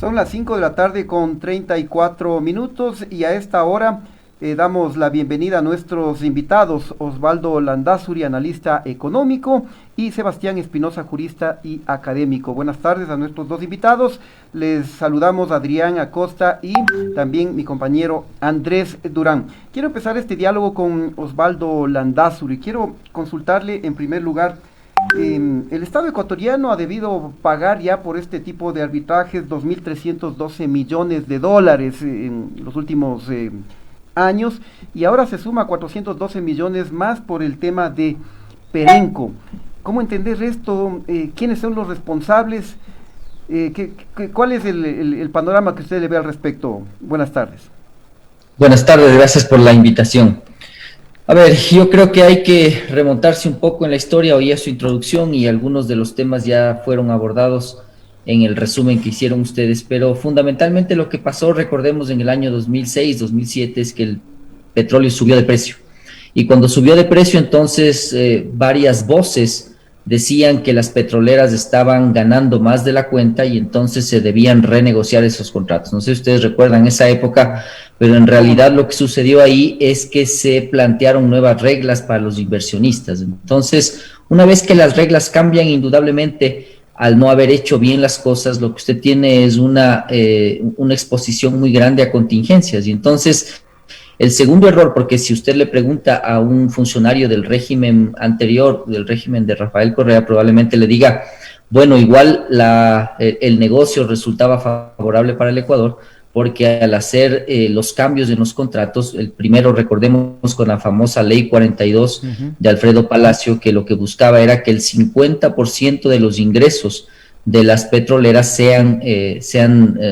Son las 5 de la tarde con 34 minutos y a esta hora damos la bienvenida a nuestros invitados, Osvaldo Landázuri, analista económico, y Sebastián Espinosa, jurista y académico. Buenas tardes a nuestros dos invitados. Les saludamos Adrián Acosta y también mi compañero Andrés Durán. Quiero empezar este diálogo con Osvaldo Landázuri. Quiero consultarle en primer lugar, el Estado ecuatoriano ha debido pagar ya por este tipo de arbitrajes 2.312 millones de dólares en los últimos años, y ahora se suma 412 millones más por el tema de Perenco. ¿Cómo entender esto? ¿Quiénes son los responsables? ¿Cuál es el panorama que usted le ve al respecto? Buenas tardes. Buenas tardes, gracias por la invitación. A ver, yo creo que hay que remontarse un poco en la historia. Oía su introducción y algunos de los temas ya fueron abordados en el resumen que hicieron ustedes, pero fundamentalmente lo que pasó, recordemos, en el año 2006, 2007, es que el petróleo subió de precio. Y cuando subió de precio, entonces varias voces decían que las petroleras estaban ganando más de la cuenta y entonces se debían renegociar esos contratos. No sé si ustedes recuerdan esa época, pero en realidad lo que sucedió ahí es que se plantearon nuevas reglas para los inversionistas. Entonces, una vez que las reglas cambian, indudablemente, al no haber hecho bien las cosas, lo que usted tiene es una exposición muy grande a contingencias. Y entonces, el segundo error, porque si usted le pregunta a un funcionario del régimen anterior, del régimen de Rafael Correa, probablemente le diga, bueno, igual el negocio resultaba favorable para el Ecuador, porque al hacer los cambios en los contratos, el primero, recordemos, con la famosa Ley 42 de Alfredo Palacio, que lo que buscaba era que el 50% de los ingresos de las petroleras sean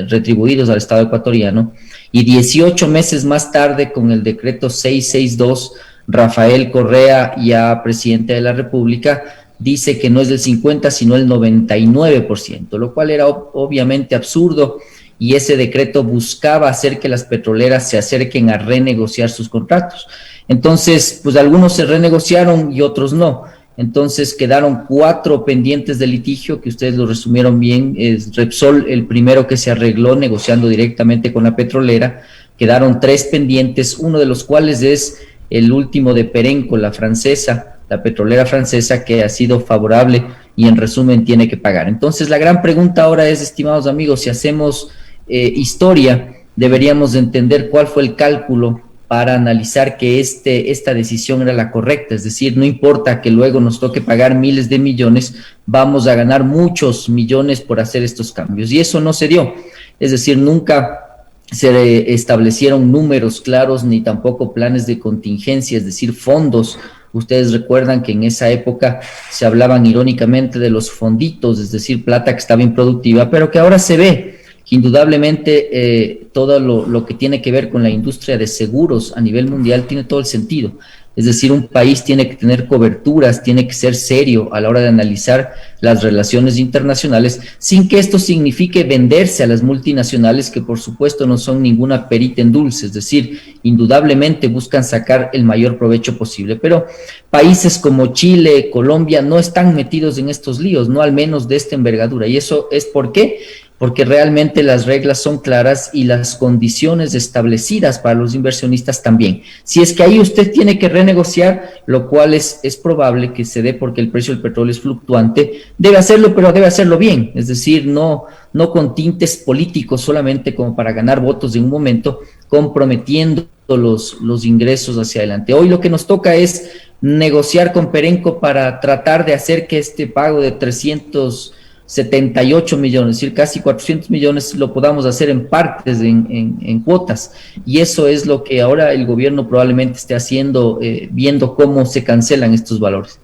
retribuidos al Estado ecuatoriano, y 18 meses más tarde, con el decreto 662, Rafael Correa, ya presidente de la República, dice que no es del 50, sino el 99%, lo cual era obviamente absurdo, y ese decreto buscaba hacer que las petroleras se acerquen a renegociar sus contratos. Entonces, pues algunos se renegociaron y otros no. Entonces quedaron 4 pendientes de litigio, que ustedes lo resumieron bien. Es Repsol el primero que se arregló negociando directamente con la petrolera. Quedaron 3 pendientes, uno de los cuales es el último de Perenco, la francesa, la petrolera francesa, que ha sido favorable y en resumen tiene que pagar. Entonces la gran pregunta ahora es, estimados amigos, si hacemos historia, deberíamos de entender cuál fue el cálculo para analizar que esta decisión era la correcta. Es decir, no importa que luego nos toque pagar miles de millones, vamos a ganar muchos millones por hacer estos cambios. Y eso no se dio. Es decir, nunca se establecieron números claros ni tampoco planes de contingencia, es decir, fondos. Ustedes recuerdan que en esa época se hablaban irónicamente de los fonditos, es decir, plata que estaba improductiva, pero que ahora se ve que indudablemente todo lo que tiene que ver con la industria de seguros a nivel mundial tiene todo el sentido. Es decir, un país tiene que tener coberturas, tiene que ser serio a la hora de analizar las relaciones internacionales, sin que esto signifique venderse a las multinacionales, que por supuesto no son ninguna perita en dulce. Es decir, indudablemente buscan sacar el mayor provecho posible, pero países como Chile, Colombia no están metidos en estos líos, no al menos de esta envergadura. ¿Y eso es por qué? Porque realmente las reglas son claras y las condiciones establecidas para los inversionistas también. Si es que ahí usted tiene que renegociar, lo cual es probable que se dé porque el precio del petróleo es fluctuante, debe hacerlo, pero debe hacerlo bien. Es decir, no con tintes políticos solamente como para ganar votos de un momento, comprometiendo los ingresos hacia adelante. Hoy lo que nos toca es negociar con Perenco para tratar de hacer que este pago de 378 millones, es decir, casi 400 millones, lo podamos hacer en partes, en cuotas. Y eso es lo que ahora el gobierno probablemente esté haciendo, viendo cómo se cancelan estos valores.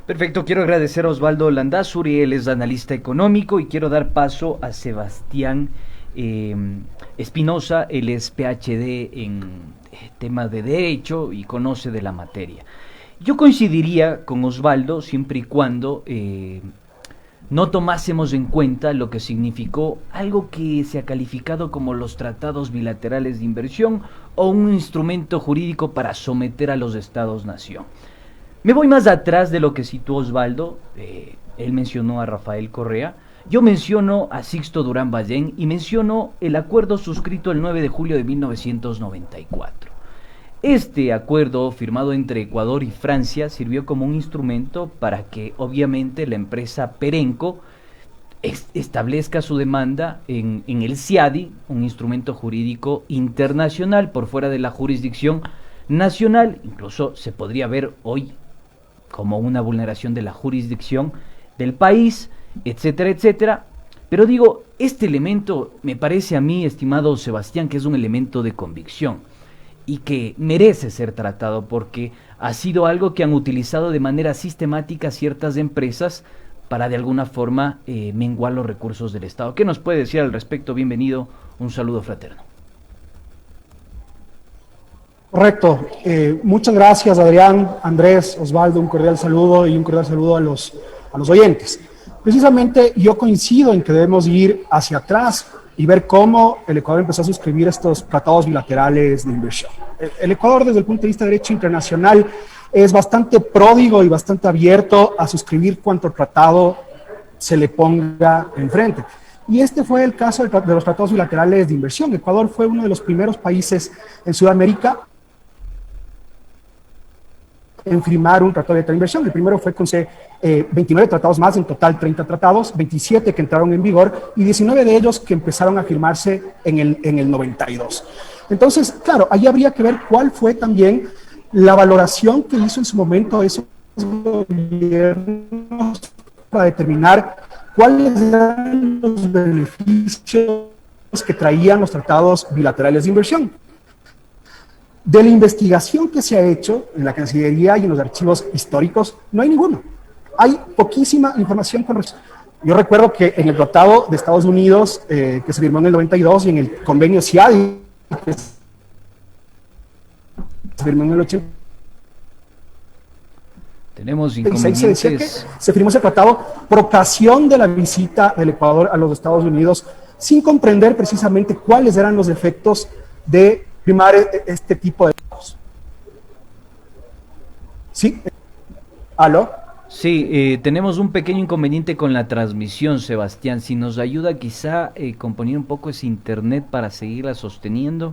Perfecto, quiero agradecer a Osvaldo Landázuri, él es analista económico, y quiero dar paso a Sebastián Espinosa, él es PhD en temas de derecho y conoce de la materia. Yo coincidiría con Osvaldo siempre y cuando no tomásemos en cuenta lo que significó algo que se ha calificado como los tratados bilaterales de inversión o un instrumento jurídico para someter a los estados-nación. Me voy más atrás de lo que citó Osvaldo. Él mencionó a Rafael Correa. Yo menciono a Sixto Durán Ballén y menciono el acuerdo suscrito el 9 de julio de 1994. Este acuerdo firmado entre Ecuador y Francia sirvió como un instrumento para que obviamente la empresa Perenco establezca su demanda en el CIADI, un instrumento jurídico internacional por fuera de la jurisdicción nacional. Incluso se podría ver hoy como una vulneración de la jurisdicción del país, etcétera, etcétera. Pero digo, este elemento me parece a mí, estimado Sebastián, que es un elemento de convicción y que merece ser tratado porque ha sido algo que han utilizado de manera sistemática ciertas empresas para de alguna forma menguar los recursos del Estado. ¿Qué nos puede decir al respecto? Bienvenido, un saludo fraterno. Correcto. Muchas gracias, Adrián, Andrés, Osvaldo, un cordial saludo y un cordial saludo a los oyentes. Precisamente yo coincido en que debemos ir hacia atrás y ver cómo el Ecuador empezó a suscribir estos tratados bilaterales de inversión. El Ecuador, desde el punto de vista de derecho internacional, es bastante pródigo y bastante abierto a suscribir cuanto tratado se le ponga enfrente. Y este fue el caso de los tratados bilaterales de inversión. Ecuador fue uno de los primeros países en Sudamérica en firmar un tratado de inversión. El primero fue con 29 tratados más, en total 30 tratados, 27 que entraron en vigor y 19 de ellos que empezaron a firmarse en el 92. Entonces, claro, ahí habría que ver cuál fue también la valoración que hizo en su momento esos gobiernos para determinar cuáles eran los beneficios que traían los tratados bilaterales de inversión. De la investigación que se ha hecho en la Cancillería y en los archivos históricos, no hay ninguno. Hay poquísima información con respecto. Yo recuerdo que en el tratado de Estados Unidos, que se firmó en el 92, y en el convenio CIADI, que se firmó en el 80, tenemos inconvenientes. Se decía que se firmó ese tratado por ocasión de la visita del Ecuador a los Estados Unidos, sin comprender precisamente cuáles eran los efectos de firmar este tipo de tratados. ¿Sí? ¿Aló? Sí, tenemos un pequeño inconveniente con la transmisión, Sebastián. Si nos ayuda quizá componer un poco ese internet para seguirla sosteniendo.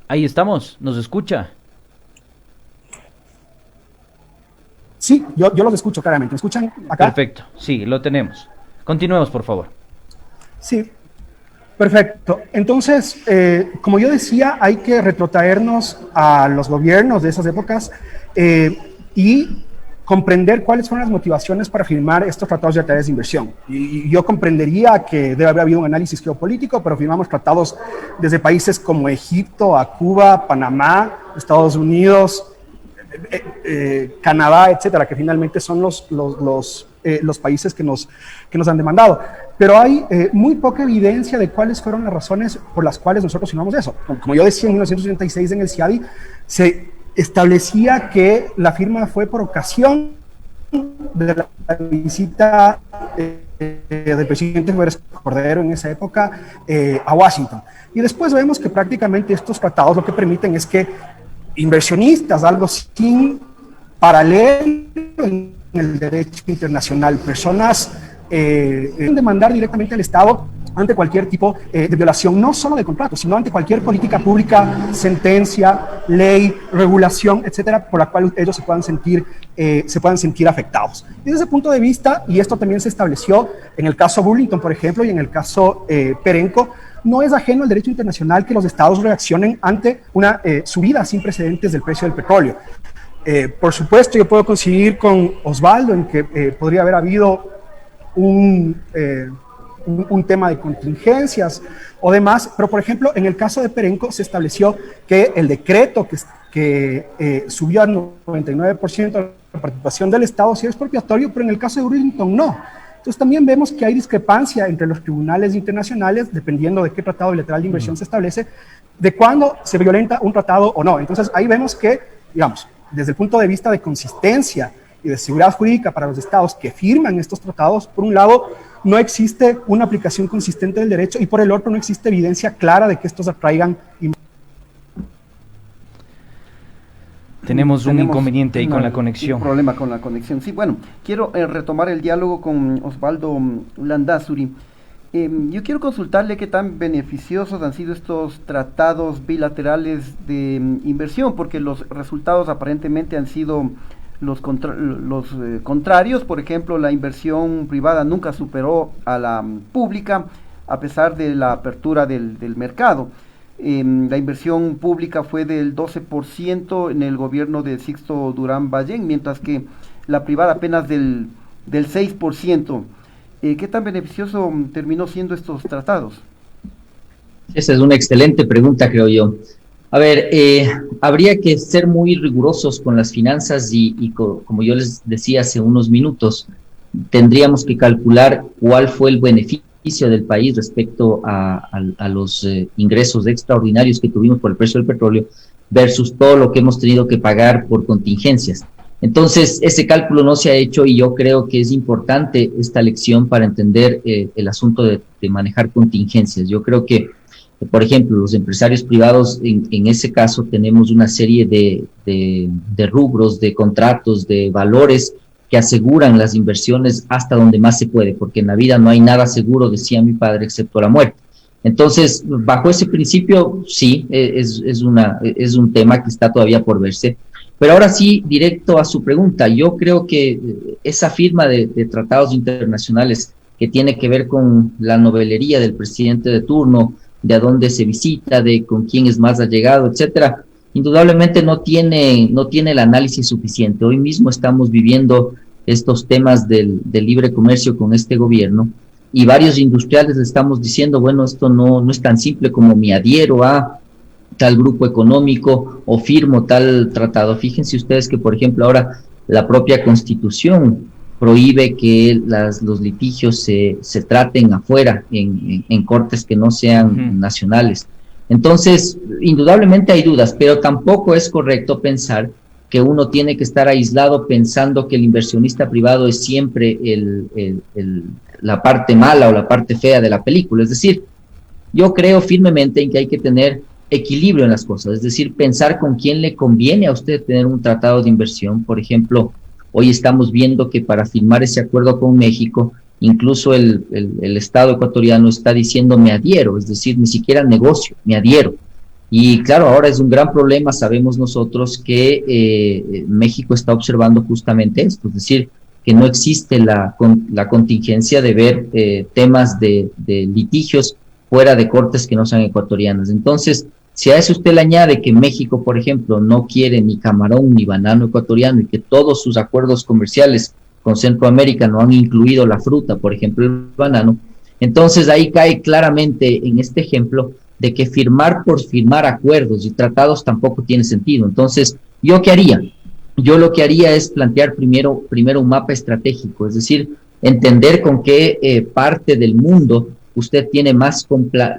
Ahí estamos, ¿nos escucha? Sí, yo los escucho claramente. ¿Me escuchan acá? Perfecto, sí, lo tenemos. Continuemos, por favor. Sí, perfecto. Entonces, como yo decía, hay que retrotraernos a los gobiernos de esas épocas y comprender cuáles fueron las motivaciones para firmar estos tratados bilaterales de inversión. Y yo comprendería que debe haber habido un análisis geopolítico, pero firmamos tratados desde países como Egipto, a Cuba, Panamá, Estados Unidos, Canadá, etcétera, que finalmente son los países que nos han demandado. Pero hay muy poca evidencia de cuáles fueron las razones por las cuales nosotros firmamos eso. Como yo decía, en 1986 en el CIADI se establecía que la firma fue por ocasión de la visita del presidente Cordero en esa época a Washington. Y después vemos que prácticamente estos tratados lo que permiten es que inversionistas, algo sin paralelo en el derecho internacional, personas pueden demandar directamente al Estado ante cualquier tipo de violación, no solo de contratos, sino ante cualquier política pública, sentencia, ley, regulación, etcétera, por la cual ellos se puedan sentir afectados. Desde ese punto de vista, y esto también se estableció en el caso Burlington, por ejemplo, y en el caso Perenco, no es ajeno al derecho internacional que los estados reaccionen ante una subida sin precedentes del precio del petróleo. Por supuesto, yo puedo coincidir con Osvaldo en que podría haber habido un tema de contingencias o demás, pero por ejemplo, en el caso de Perenco se estableció que el decreto que subió al 99% la participación del Estado sí es expropiatorio, pero en el caso de Burlington no. Entonces también vemos que hay discrepancia entre los tribunales internacionales, dependiendo de qué tratado bilateral de inversión se establece, de cuándo se violenta un tratado o no. Entonces ahí vemos que, digamos, desde el punto de vista de consistencia y de seguridad jurídica para los estados que firman estos tratados, por un lado, no existe una aplicación consistente del derecho y por el otro no existe evidencia clara de que estos atraigan. Tenemos un inconveniente ahí con la conexión. Un problema con la conexión. Sí, bueno, quiero retomar el diálogo con Osvaldo Landázuri. Yo quiero consultarle qué tan beneficiosos han sido estos tratados bilaterales de inversión, porque los resultados aparentemente han sido los contrarios. Por ejemplo, la inversión privada nunca superó a la pública, a pesar de la apertura del mercado. La inversión pública fue del 12% en el gobierno de Sixto Durán Ballén, mientras que la privada apenas del 6%. ¿Qué tan beneficioso terminó siendo estos tratados? Esa es una excelente pregunta, creo yo. A ver, habría que ser muy rigurosos con las finanzas y como yo les decía hace unos minutos, tendríamos que calcular cuál fue el beneficio del país respecto a los ingresos extraordinarios que tuvimos por el precio del petróleo versus todo lo que hemos tenido que pagar por contingencias. Entonces, ese cálculo no se ha hecho y yo creo que es importante esta lección para entender el asunto de manejar contingencias. Yo creo que, por ejemplo, los empresarios privados, en ese caso, tenemos una serie de rubros, de contratos, de valores que aseguran las inversiones hasta donde más se puede, porque en la vida no hay nada seguro, decía mi padre, excepto la muerte. Entonces, bajo ese principio, sí, es un tema que está todavía por verse. Pero ahora sí, directo a su pregunta, yo creo que esa firma de tratados internacionales que tiene que ver con la novelería del presidente de turno, de a dónde se visita, de con quién es más allegado, etcétera, indudablemente no tiene el análisis suficiente. Hoy mismo estamos viviendo estos temas del libre comercio con este gobierno y varios industriales le estamos diciendo, bueno, esto no es tan simple como me adhiero a tal grupo económico o firmo tal tratado. Fíjense ustedes que, por ejemplo, ahora la propia Constitución prohíbe que los litigios se traten afuera, en cortes que no sean nacionales. Entonces, indudablemente hay dudas, pero tampoco es correcto pensar que uno tiene que estar aislado pensando que el inversionista privado es siempre la parte mala o la parte fea de la película. Es decir, yo creo firmemente en que hay que tener equilibrio en las cosas, es decir, pensar con quién le conviene a usted tener un tratado de inversión. Por ejemplo, hoy estamos viendo que para firmar ese acuerdo con México, incluso el Estado ecuatoriano está diciendo me adhiero, es decir, ni siquiera negocio, me adhiero. Y claro, ahora es un gran problema, sabemos nosotros que México está observando justamente esto, es decir, que no existe la contingencia de ver temas de litigios fuera de cortes que no sean ecuatorianas. Entonces, si a eso usted le añade que México, por ejemplo, no quiere ni camarón ni banano ecuatoriano y que todos sus acuerdos comerciales con Centroamérica no han incluido la fruta, por ejemplo, el banano, entonces ahí cae claramente en este ejemplo de que firmar por firmar acuerdos y tratados tampoco tiene sentido. Entonces, ¿yo qué haría? Yo lo que haría es plantear primero un mapa estratégico, es decir, entender con qué parte del mundo usted tiene más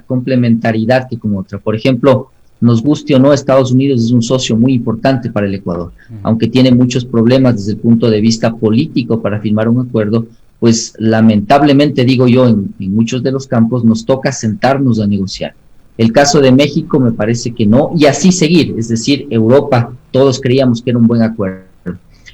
complementariedad que con otra. Por ejemplo, nos guste o no, Estados Unidos es un socio muy importante para el Ecuador, aunque tiene muchos problemas desde el punto de vista político para firmar un acuerdo, pues lamentablemente, digo yo, en muchos de los campos nos toca sentarnos a negociar. El caso de México me parece que no, y así seguir, es decir, Europa, todos creíamos que era un buen acuerdo.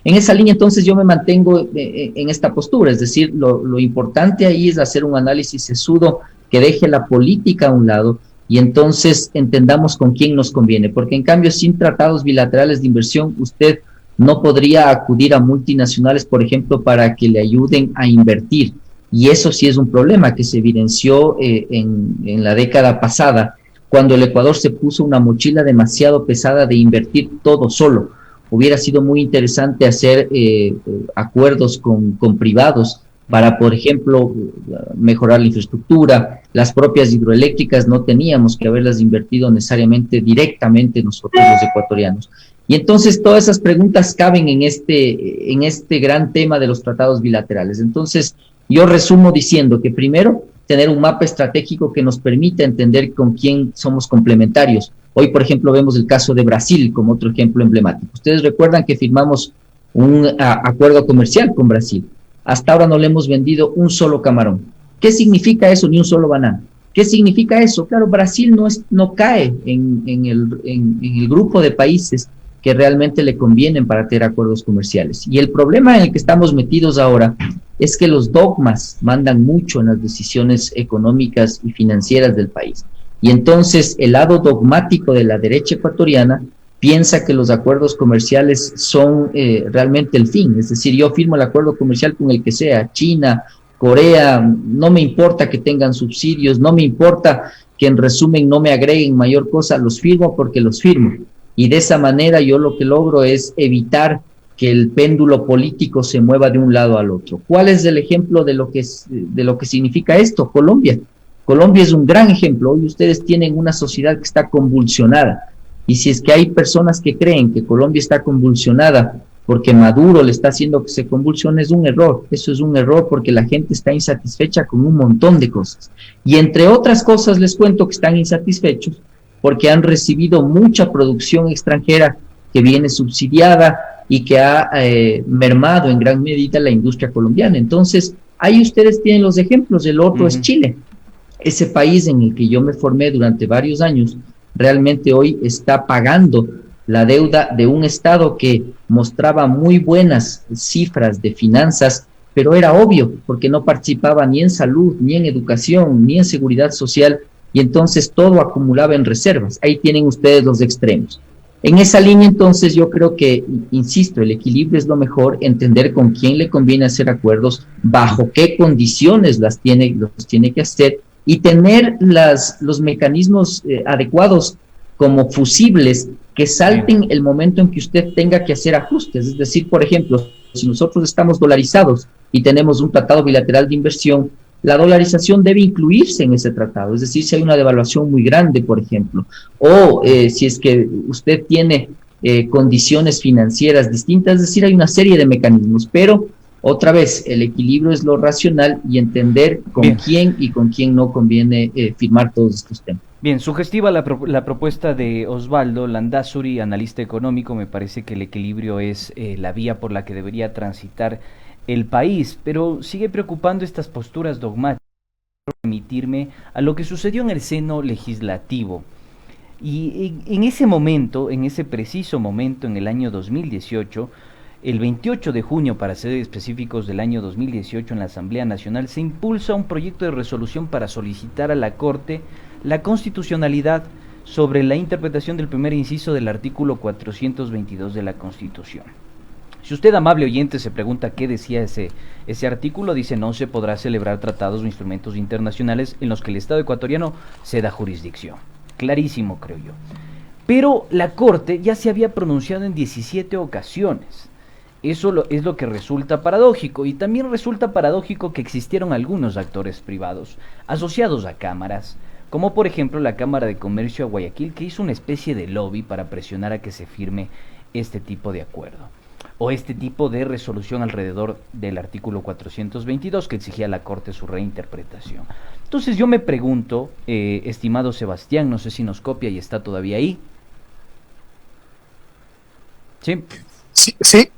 En esa línea, entonces, yo me mantengo en esta postura, es decir, lo importante ahí es hacer un análisis sesudo que deje la política a un lado y entonces entendamos con quién nos conviene, porque en cambio, sin tratados bilaterales de inversión, usted no podría acudir a multinacionales, por ejemplo, para que le ayuden a invertir, y eso sí es un problema que se evidenció en la década pasada, cuando el Ecuador se puso una mochila demasiado pesada de invertir todo solo. Hubiera sido muy interesante hacer acuerdos con privados para, por ejemplo, mejorar la infraestructura. Las propias hidroeléctricas no teníamos que haberlas invertido necesariamente directamente nosotros los ecuatorianos. Y entonces todas esas preguntas caben en este gran tema de los tratados bilaterales. Entonces yo resumo diciendo que primero, tener un mapa estratégico que nos permita entender con quién somos complementarios. Hoy, por ejemplo, vemos el caso de Brasil como otro ejemplo emblemático. Ustedes recuerdan que firmamos un acuerdo comercial con Brasil. Hasta ahora no le hemos vendido un solo camarón. ¿Qué significa eso? Ni un solo banano. ¿Qué significa eso? Claro, Brasil no cae en el grupo de países que realmente le convienen para tener acuerdos comerciales. Y el problema en el que estamos metidos ahora es que los dogmas mandan mucho en las decisiones económicas y financieras del país. Y entonces el lado dogmático de la derecha ecuatoriana piensa que los acuerdos comerciales son realmente el fin. Es decir, yo firmo el acuerdo comercial con el que sea, China, Corea, no me importa que tengan subsidios, no me importa que en resumen no me agreguen mayor cosa, los firmo porque los firmo. Y de esa manera yo lo que logro es evitar que el péndulo político se mueva de un lado al otro. ¿Cuál es el ejemplo de lo que significa esto? Colombia. Colombia es un gran ejemplo. Hoy ustedes tienen una sociedad que está convulsionada. Y si es que hay personas que creen que Colombia está convulsionada porque Maduro le está haciendo que se convulsione, es un error. Eso es un error porque la gente está insatisfecha con un montón de cosas. Y entre otras cosas les cuento que están insatisfechos porque han recibido mucha producción extranjera que viene subsidiada y que ha mermado en gran medida la industria colombiana. Entonces, ahí ustedes tienen los ejemplos. El otro es Chile. Ese país en el que yo me formé durante varios años, realmente hoy está pagando la deuda de un Estado que mostraba muy buenas cifras de finanzas, pero era obvio, porque no participaba ni en salud, ni en educación, ni en seguridad social, y entonces todo acumulaba en reservas. Ahí tienen ustedes los extremos. En esa línea, entonces, yo creo que, insisto, el equilibrio es lo mejor, entender con quién le conviene hacer acuerdos, bajo qué condiciones los tiene que hacer, y tener los mecanismos adecuados como fusibles que salten el momento en que usted tenga que hacer ajustes. Es decir, por ejemplo, si nosotros estamos dolarizados y tenemos un tratado bilateral de inversión, la dolarización debe incluirse en ese tratado. Es decir, si hay una devaluación muy grande, por ejemplo, o si es que usted tiene condiciones financieras distintas, es decir, hay una serie de mecanismos, pero otra vez, el equilibrio es lo racional y entender con quién y con quién no conviene firmar todos estos temas. Bien, sugestiva la propuesta de Osvaldo Landázuri, analista económico. Me parece que el equilibrio es la vía por la que debería transitar el país, pero sigue preocupando estas posturas dogmáticas. Remitirme a lo que sucedió en el seno legislativo. Y en ese momento, en ese preciso momento, en el año 2018, el 28 de junio, para ser específicos, del año 2018, en la Asamblea Nacional, se impulsa un proyecto de resolución para solicitar a la Corte la constitucionalidad sobre la interpretación del primer inciso del artículo 422 de la Constitución. Si usted, amable oyente, se pregunta qué decía ese artículo, dice: no se podrá celebrar tratados o instrumentos internacionales en los que el Estado ecuatoriano ceda jurisdicción. Clarísimo, creo yo. Pero la Corte ya se había pronunciado en 17 ocasiones. Eso es lo que resulta paradójico, y también resulta paradójico que existieron algunos actores privados asociados a cámaras, como por ejemplo la Cámara de Comercio de Guayaquil, que hizo una especie de lobby para presionar a que se firme este tipo de acuerdo, o este tipo de resolución alrededor del artículo 422 que exigía a la Corte su reinterpretación. Entonces yo me pregunto, estimado Sebastián, no sé si nos copia y está todavía ahí. ¿Sí? Sí.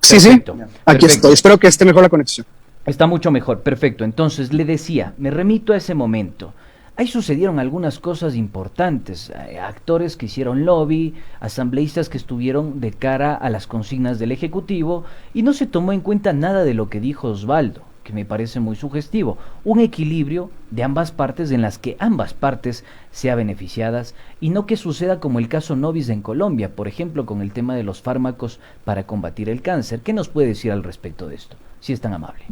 Aquí estoy. Espero que esté mejor la conexión. Está mucho mejor, perfecto. Entonces le decía, me remito a ese momento. Ahí sucedieron algunas cosas importantes, actores que hicieron lobby, asambleístas que estuvieron de cara a las consignas del Ejecutivo, y no se tomó en cuenta nada de lo que dijo Osvaldo, que me parece muy sugestivo. Un equilibrio de ambas partes en las que ambas partes sean beneficiadas, y no que suceda como el caso Novis en Colombia, por ejemplo, con el tema de los fármacos para combatir el cáncer. ¿Qué nos puede decir al respecto de esto, si es tan amable?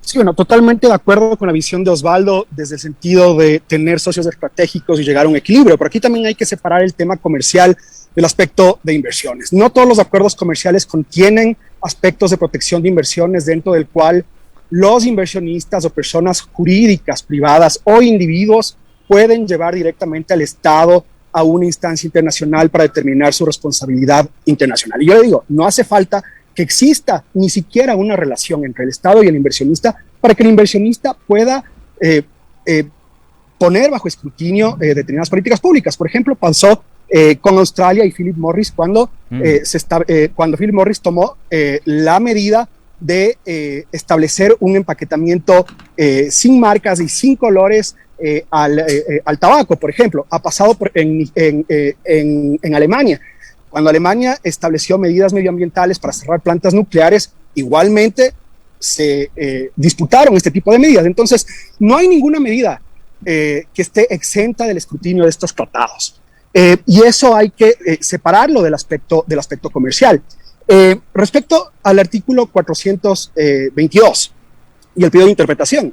Sí, bueno, totalmente de acuerdo con la visión de Osvaldo desde el sentido de tener socios estratégicos y llegar a un equilibrio, pero aquí también hay que separar el tema comercial del aspecto de inversiones. No todos los acuerdos comerciales contienen aspectos de protección de inversiones dentro del cual los inversionistas o personas jurídicas, privadas o individuos pueden llevar directamente al Estado a una instancia internacional para determinar su responsabilidad internacional. Y yo le digo, no hace falta que exista ni siquiera una relación entre el Estado y el inversionista para que el inversionista pueda poner bajo escrutinio determinadas políticas públicas. Por ejemplo, pasó con Australia y Philip Morris cuando Philip Morris tomó la medida de establecer un empaquetamiento sin marcas y sin colores al tabaco, por ejemplo. Ha pasado en Alemania. Cuando Alemania estableció medidas medioambientales para cerrar plantas nucleares, igualmente se disputaron este tipo de medidas. Entonces, no hay ninguna medida que esté exenta del escrutinio de estos tratados. Y eso hay que separarlo del aspecto comercial. Respecto al artículo 422 y el pedido de interpretación,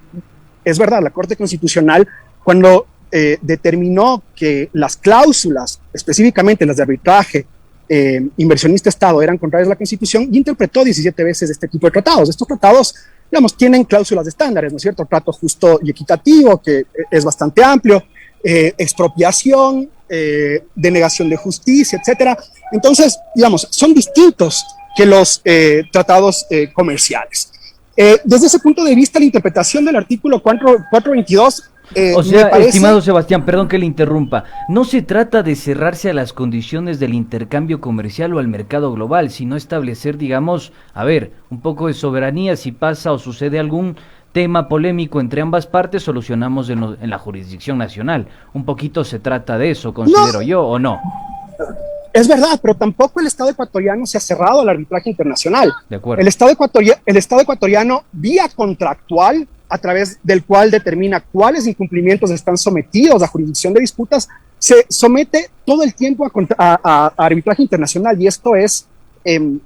es verdad, la Corte Constitucional, cuando determinó que las cláusulas, específicamente las de arbitraje, inversionista-Estado, eran contrarias a la Constitución, y interpretó 17 veces este tipo de tratados. Estos tratados, digamos, tienen cláusulas de estándares, ¿no es cierto? Trato justo y equitativo, que es bastante amplio, expropiación, denegación de justicia, etcétera. Entonces, digamos, son distintos que los tratados comerciales. Desde ese punto de vista, la interpretación del artículo 422 o sea, estimado Sebastián, perdón que le interrumpa, no se trata de cerrarse a las condiciones del intercambio comercial o al mercado global, sino establecer, digamos, a ver, un poco de soberanía. Si pasa o sucede algún tema polémico entre ambas partes, solucionamos en la jurisdicción nacional. Un poquito se trata de eso, considero yo, ¿o no? Es verdad, pero tampoco el Estado ecuatoriano se ha cerrado al arbitraje internacional. De acuerdo. El Estado ecuatoriano, vía contractual, a través del cual determina cuáles incumplimientos están sometidos a jurisdicción de disputas, se somete todo el tiempo a arbitraje internacional, y esto es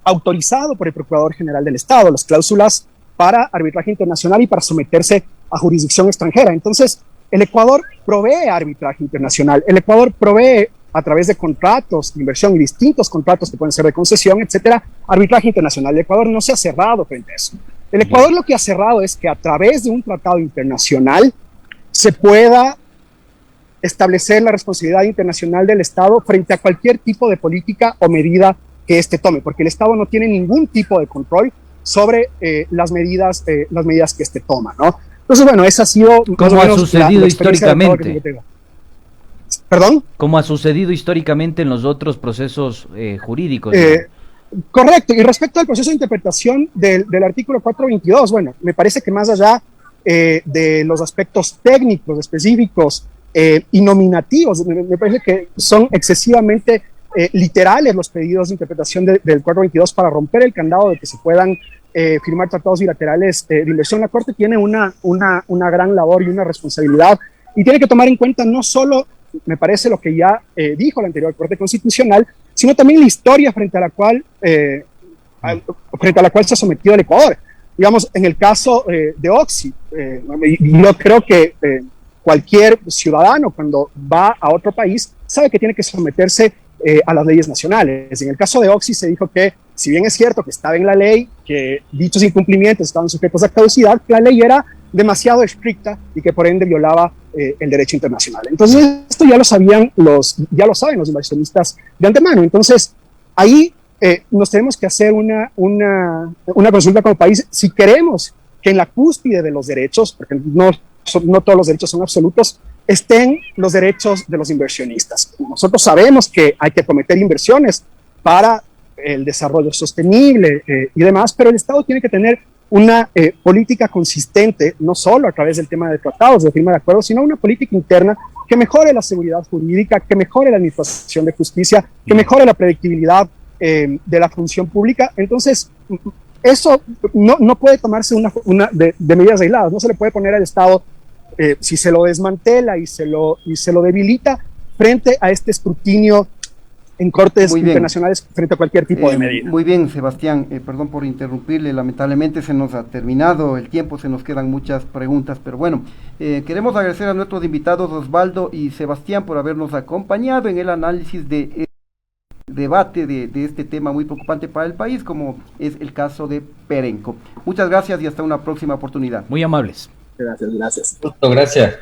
autorizado por el Procurador General del Estado, las cláusulas para arbitraje internacional y para someterse a jurisdicción extranjera. Entonces, el Ecuador provee arbitraje internacional, el Ecuador provee a través de contratos de inversión y distintos contratos que pueden ser de concesión, etcétera, arbitraje internacional. El Ecuador no se ha cerrado frente a eso. El Ecuador lo que ha cerrado es que a través de un tratado internacional se pueda establecer la responsabilidad internacional del Estado frente a cualquier tipo de política o medida que éste tome, porque el Estado no tiene ningún tipo de control sobre las medidas que éste toma, ¿no? Entonces, bueno, esa ha sido... Como ha sucedido históricamente. ¿Perdón? Como ha sucedido históricamente en los otros procesos jurídicos. Correcto. Y respecto al proceso de interpretación del artículo 422, bueno, me parece que más allá de los aspectos técnicos, específicos y nominativos, me parece que son excesivamente literales los pedidos de interpretación del 422 para romper el candado de que se puedan firmar tratados bilaterales de inversión. La Corte tiene una gran labor y una responsabilidad, y tiene que tomar en cuenta no solo, me parece, lo que ya dijo la anterior Corte Constitucional, sino también la historia frente a la cual se ha sometido el Ecuador. Digamos, en el caso de Oxy, yo creo que cualquier ciudadano, cuando va a otro país, sabe que tiene que someterse a las leyes nacionales. En el caso de Oxy se dijo que, si bien es cierto que estaba en la ley, que dichos incumplimientos estaban sujetos a caducidad, la ley era demasiado estricta y que por ende violaba el derecho internacional. Entonces, esto ya lo saben los inversionistas de antemano. Entonces, ahí nos tenemos que hacer una consulta como país si queremos que en la cúspide de los derechos, porque no todos los derechos son absolutos, estén los derechos de los inversionistas. Nosotros sabemos que hay que cometer inversiones para el desarrollo sostenible y demás, pero el Estado tiene que tener una política consistente, no solo a través del tema de tratados, de firma de acuerdos, sino una política interna que mejore la seguridad jurídica, que mejore la administración de justicia, que mejore la predictibilidad de la función pública. Entonces, eso no puede tomarse de medidas aisladas. No se le puede poner al Estado, si se lo desmantela y se lo debilita, frente a este escrutinio en cortes internacionales frente a cualquier tipo de medida. Muy bien, Sebastián, perdón por interrumpirle, lamentablemente se nos ha terminado el tiempo, se nos quedan muchas preguntas, pero bueno, queremos agradecer a nuestros invitados Osvaldo y Sebastián por habernos acompañado en el análisis de debate de este tema muy preocupante para el país, como es el caso de Perenco. Muchas gracias y hasta una próxima oportunidad. Muy amables. Gracias. Gracias.